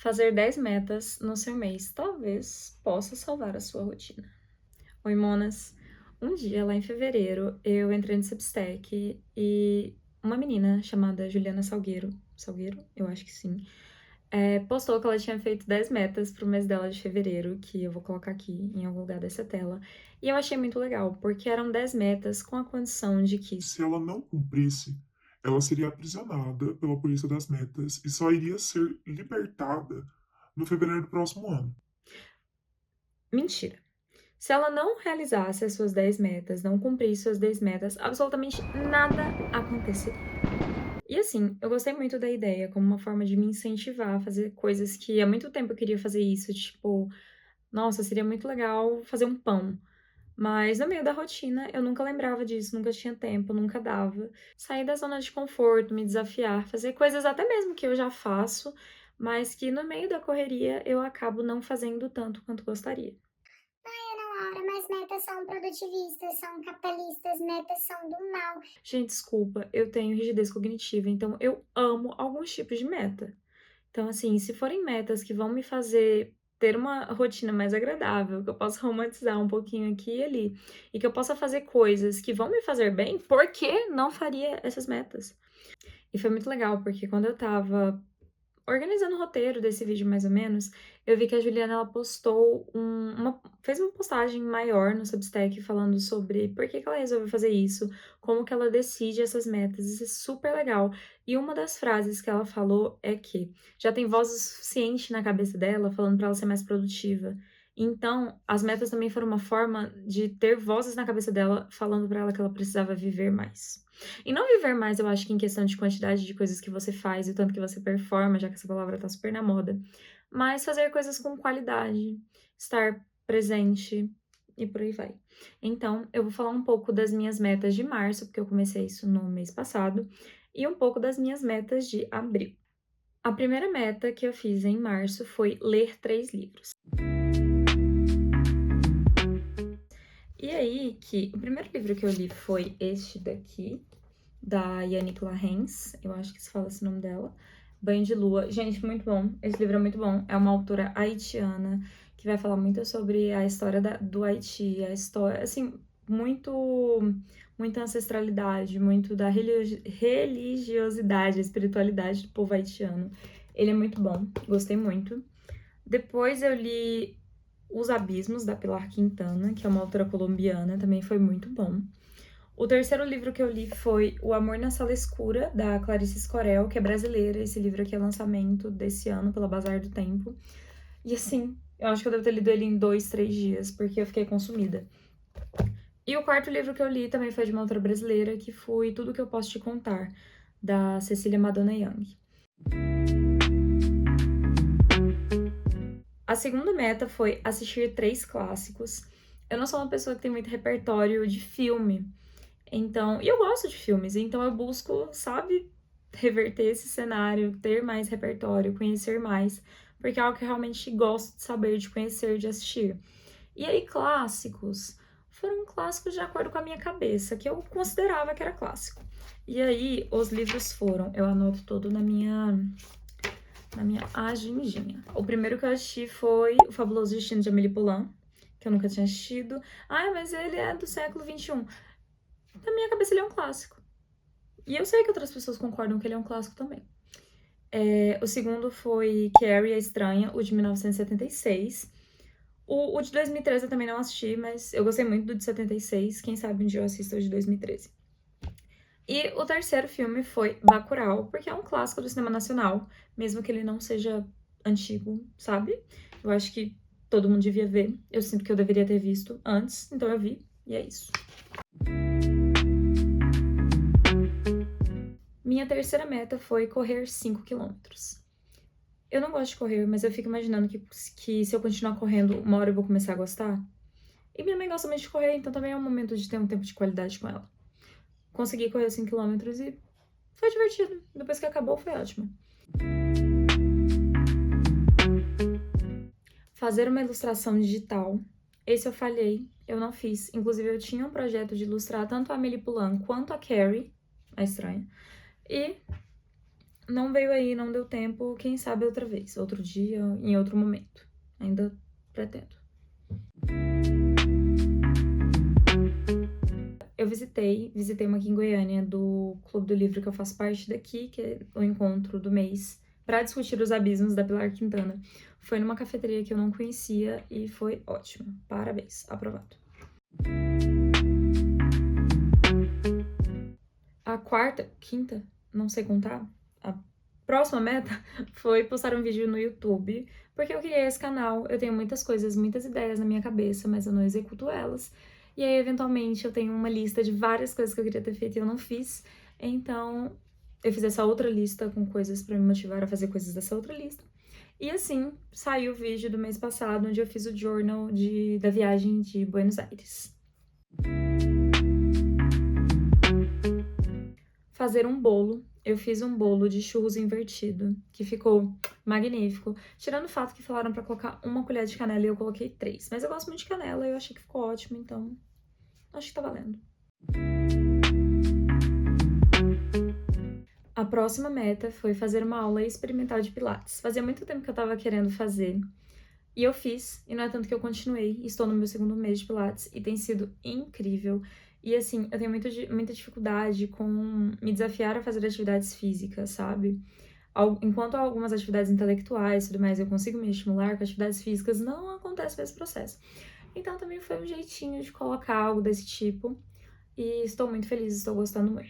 Fazer 10 metas no seu mês talvez possa salvar a sua rotina. Oi, monas! Um dia, lá em fevereiro, eu entrei no Substack e uma menina chamada Juliana Salgueiro, Salgueiro? Eu acho que sim, postou que ela tinha feito 10 metas pro mês dela de fevereiro, que eu vou colocar aqui em algum lugar dessa tela. E eu achei muito legal, porque eram 10 metas com a condição de que, Se ela não cumprisse, ela seria aprisionada pela Polícia das Metas e só iria ser libertada no fevereiro do próximo ano. mentira. Se ela não realizasse as suas 10 metas, não cumprisse suas 10 metas, absolutamente nada aconteceria. E assim, eu gostei muito da ideia como uma forma de me incentivar a fazer coisas que há muito tempo eu queria fazer isso, tipo, nossa, seria muito legal fazer um pão. Mas no meio da rotina eu nunca lembrava disso, nunca tinha tempo, nunca dava. Sair da zona de conforto, me desafiar, fazer coisas até mesmo que eu já faço, mas que no meio da correria eu acabo não fazendo tanto quanto gostaria. Laura, mas metas são produtivistas, são capitalistas, metas são do mal. Gente, desculpa, eu tenho rigidez cognitiva, então eu amo alguns tipos de meta. Então, assim, se forem metas que vão me fazer ter uma rotina mais agradável, que eu possa romantizar um pouquinho aqui e ali, e que eu possa fazer coisas que vão me fazer bem, por que não faria essas metas? E foi muito legal, porque quando eu estava organizando o roteiro desse vídeo mais ou menos, eu vi que a Juliana ela postou fez uma postagem maior no Substack falando sobre por que que ela resolveu fazer isso, como que ela decide essas metas, isso é super legal. E uma das frases que ela falou é que já tem voz o suficiente na cabeça dela falando para ela ser mais produtiva. Então, as metas também foram uma forma de ter vozes na cabeça dela falando para ela que ela precisava viver mais. E não viver mais, eu acho que em questão de quantidade de coisas que você faz e o tanto que você performa, já que essa palavra tá super na moda, mas fazer coisas com qualidade, estar presente e por aí vai. Então, eu vou falar um pouco das minhas metas de março, porque eu comecei isso no mês passado, e um pouco das minhas metas de abril. A primeira meta que eu fiz em março foi ler 3 livros. E aí que o primeiro livro que eu li foi este daqui, da Yannick Lahens, eu acho que se fala esse nome dela. Banho de Lua. Gente, muito bom. Esse livro é muito bom. É uma autora haitiana que vai falar muito sobre a história do Haiti, a história, assim, muita ancestralidade, muito da religiosidade, a espiritualidade do povo haitiano. Ele é muito bom, gostei muito. Depois eu li Os Abismos, da Pilar Quintana, que é uma autora colombiana, também foi muito bom. O terceiro livro que eu li foi O Amor na Sala Escura, da Clarice Scorel, que é brasileira. Esse livro aqui é lançamento desse ano pela Bazar do Tempo. E assim, eu acho que eu devo ter lido ele em 2, 3 dias, porque eu fiquei consumida. E o quarto livro que eu li também foi de uma autora brasileira, que foi Tudo Que Eu Posso Te Contar, da Cecília Madonna Young. A segunda meta foi assistir 3 clássicos. Eu não sou uma pessoa que tem muito repertório de filme, então, e eu gosto de filmes, então eu busco, sabe, reverter esse cenário, ter mais repertório, conhecer mais, porque é algo que eu realmente gosto de saber, de conhecer, de assistir. E aí, clássicos foram clássicos de acordo com a minha cabeça, que eu considerava que era clássico. E aí, os livros foram, eu anoto todo na minha agendinha. O primeiro que eu assisti foi O Fabuloso Destino de Amélie Poulain, que eu nunca tinha assistido. Ah, mas ele é do século XXI. Na minha cabeça ele é um clássico. E eu sei que outras pessoas concordam que ele é um clássico também. O segundo foi Carrie, a Estranha, o de 1976. O de 2013 eu também não assisti, mas eu gostei muito do de 76. Quem sabe um dia eu assisto o de 2013. E o terceiro filme foi Bacurau, porque é um clássico do cinema nacional, mesmo que ele não seja antigo, sabe? Eu acho que todo mundo devia ver. Eu sinto que eu deveria ter visto antes, então eu vi, e é isso. Minha terceira meta foi correr 5 quilômetros. Eu não gosto de correr, mas eu fico imaginando que se eu continuar correndo, uma hora eu vou começar a gostar. E minha mãe gosta muito de correr, então também é um momento de ter um tempo de qualidade com ela. Consegui correr 5 quilômetros e foi divertido. Depois que acabou, foi ótimo. Fazer uma ilustração digital. Esse eu falhei, eu não fiz. Inclusive, eu tinha um projeto de ilustrar tanto a Amélie Poulain quanto a Carrie, a Estranha. E não veio aí, não deu tempo, quem sabe outra vez, outro dia, em outro momento. Ainda pretendo. Eu visitei uma aqui em Goiânia, do Clube do Livro que eu faço parte daqui, que é o encontro do mês, para discutir os abismos da Pilar Quintana. Foi numa cafeteria que eu não conhecia e foi ótimo. Parabéns, aprovado. A quinta, não sei contar, a próxima meta foi postar um vídeo no YouTube, porque eu criei esse canal, eu tenho muitas coisas, muitas ideias na minha cabeça, mas eu não executo elas. E aí, eventualmente, eu tenho uma lista de várias coisas que eu queria ter feito e eu não fiz. Então, eu fiz essa outra lista com coisas pra me motivar a fazer coisas dessa outra lista. E assim, saiu o vídeo do mês passado, onde eu fiz o journal da viagem de Buenos Aires. Fazer um bolo. Eu fiz um bolo de churros invertido, que ficou magnífico. Tirando o fato que falaram pra colocar uma colher de canela e eu coloquei 3. Mas eu gosto muito de canela e eu achei que ficou ótimo, então acho que tá valendo. A próxima meta foi fazer uma aula experimental de Pilates. Fazia muito tempo que eu tava querendo fazer. E eu fiz, e não é tanto que eu continuei. Estou no meu 2º mês de Pilates e tem sido incrível. E assim, eu tenho muita dificuldade com me desafiar a fazer atividades físicas, sabe? Enquanto algumas atividades intelectuais e tudo mais eu consigo me estimular, com atividades físicas não acontece esse processo. Então também foi um jeitinho de colocar algo desse tipo. E estou muito feliz, estou gostando muito.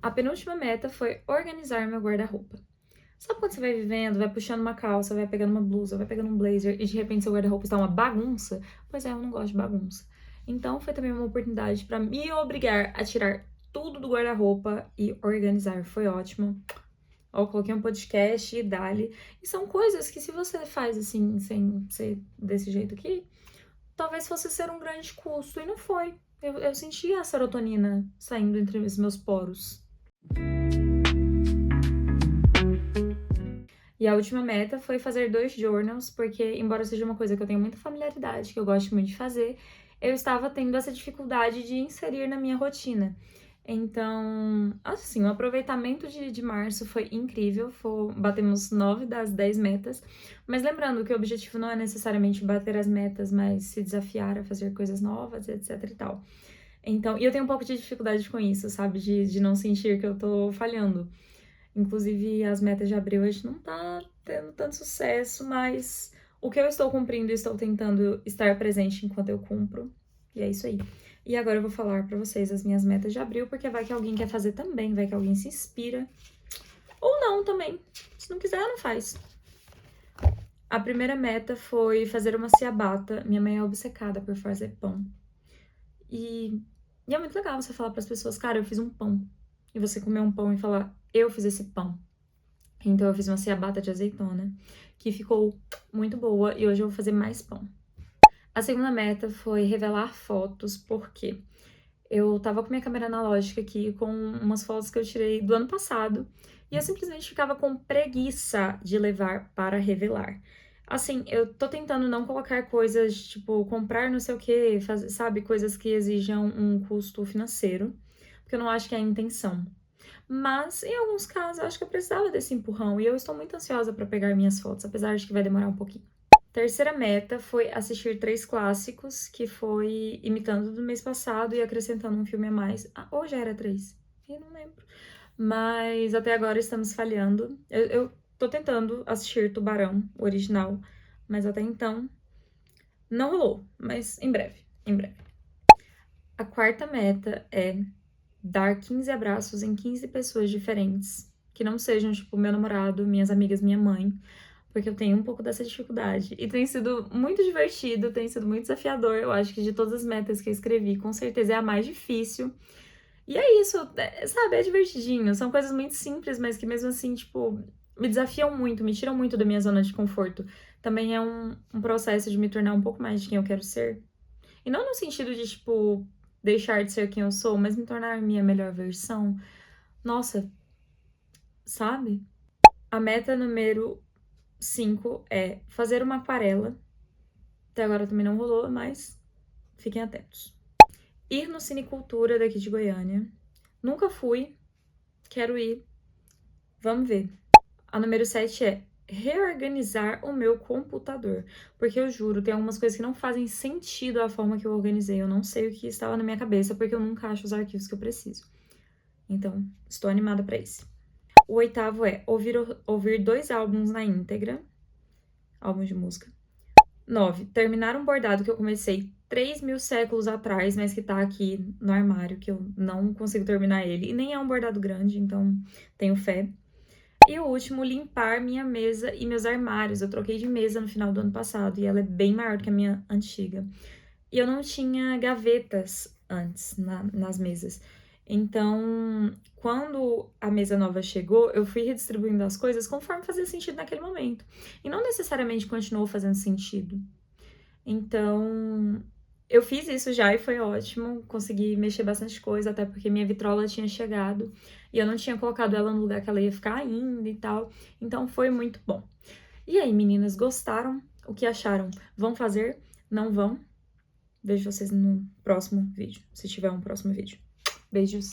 A penúltima meta foi organizar meu guarda-roupa. Sabe quando você vai vivendo, vai puxando uma calça, vai pegando uma blusa, vai pegando um blazer e de repente seu guarda-roupa está uma bagunça? Pois é, eu não gosto de bagunça. Então foi também uma oportunidade para me obrigar a tirar tudo do guarda-roupa e organizar. Foi ótimo. Ó, coloquei um podcast e dali. E são coisas que se você faz assim, sem ser desse jeito aqui, talvez fosse ser um grande custo. E não foi. Eu senti a serotonina saindo entre os meus poros. E a última meta foi fazer 2 journals, porque, embora seja uma coisa que eu tenho muita familiaridade, que eu gosto muito de fazer, eu estava tendo essa dificuldade de inserir na minha rotina. Então, assim, o aproveitamento de março foi incrível, batemos 9 das 10 metas, mas lembrando que o objetivo não é necessariamente bater as metas, mas se desafiar a fazer coisas novas, etc e tal. Então, e eu tenho um pouco de dificuldade com isso, sabe, de não sentir que eu tô falhando. Inclusive, as metas de abril a gente não tá tendo tanto sucesso, mas o que eu estou cumprindo, estou tentando estar presente enquanto eu cumpro. E é isso aí. E agora eu vou falar pra vocês as minhas metas de abril, porque vai que alguém quer fazer também, vai que alguém se inspira. Ou não também. Se não quiser, não faz. A primeira meta foi fazer uma ciabatta. Minha mãe é obcecada por fazer pão. E é muito legal você falar pras pessoas, cara, eu fiz um pão. E você comer um pão e falar, eu fiz esse pão. Então eu fiz uma ciabatta de azeitona, que ficou muito boa e hoje eu vou fazer mais pão. A segunda meta foi revelar fotos, porque eu tava com minha câmera analógica aqui com umas fotos que eu tirei do ano passado e eu simplesmente ficava com preguiça de levar para revelar. Assim, eu tô tentando não colocar coisas tipo comprar não sei o que, sabe, coisas que exijam um custo financeiro, porque eu não acho que é a intenção. Mas, em alguns casos, eu acho que eu precisava desse empurrão e eu estou muito ansiosa para pegar minhas fotos, apesar de que vai demorar um pouquinho. Terceira meta foi assistir 3 clássicos, que foi imitando do mês passado e acrescentando um filme a mais. Ah, ou já era 3? Eu não lembro. Mas até agora estamos falhando. Eu tô tentando assistir Tubarão, o original, mas até então não rolou. Mas em breve, em breve. A quarta meta é dar 15 abraços em 15 pessoas diferentes, que não sejam, tipo, meu namorado, minhas amigas, minha mãe, porque eu tenho um pouco dessa dificuldade. E tem sido muito divertido, tem sido muito desafiador. Eu acho que de todas as metas que eu escrevi, com certeza é a mais difícil. E é isso, sabe? É divertidinho. São coisas muito simples, mas que mesmo assim, tipo, me desafiam muito, me tiram muito da minha zona de conforto. Também é um processo de me tornar um pouco mais de quem eu quero ser. E não no sentido de, tipo, deixar de ser quem eu sou, mas me tornar minha melhor versão. Nossa, sabe? A meta número 5 é fazer uma aquarela. Até agora também não rolou, mas fiquem atentos. Ir no Cinecultura daqui de Goiânia. Nunca fui, quero ir, vamos ver. A número 7 é reorganizar o meu computador, porque eu juro, tem algumas coisas que não fazem sentido a forma que eu organizei, eu não sei o que estava na minha cabeça, porque eu nunca acho os arquivos que eu preciso. Então, estou animada para esse. O 8º é ouvir 2 álbuns na íntegra, álbuns de música. 9, terminar um bordado que eu comecei 3.000 séculos atrás, mas que tá aqui no armário, que eu não consigo terminar ele. E nem é um bordado grande, então tenho fé. E o último, limpar minha mesa e meus armários. Eu troquei de mesa no final do ano passado e ela é bem maior do que a minha antiga. E eu não tinha gavetas antes nas mesas. Então, quando a mesa nova chegou, eu fui redistribuindo as coisas conforme fazia sentido naquele momento. E não necessariamente continuou fazendo sentido. Então, eu fiz isso já e foi ótimo. Consegui mexer bastante coisa, até porque minha vitrola tinha chegado e eu não tinha colocado ela no lugar que ela ia ficar ainda e tal. Então, foi muito bom. E aí, meninas, gostaram? O que acharam? Vão fazer? Não vão? Vejo vocês no próximo vídeo, se tiver um próximo vídeo. Beijos!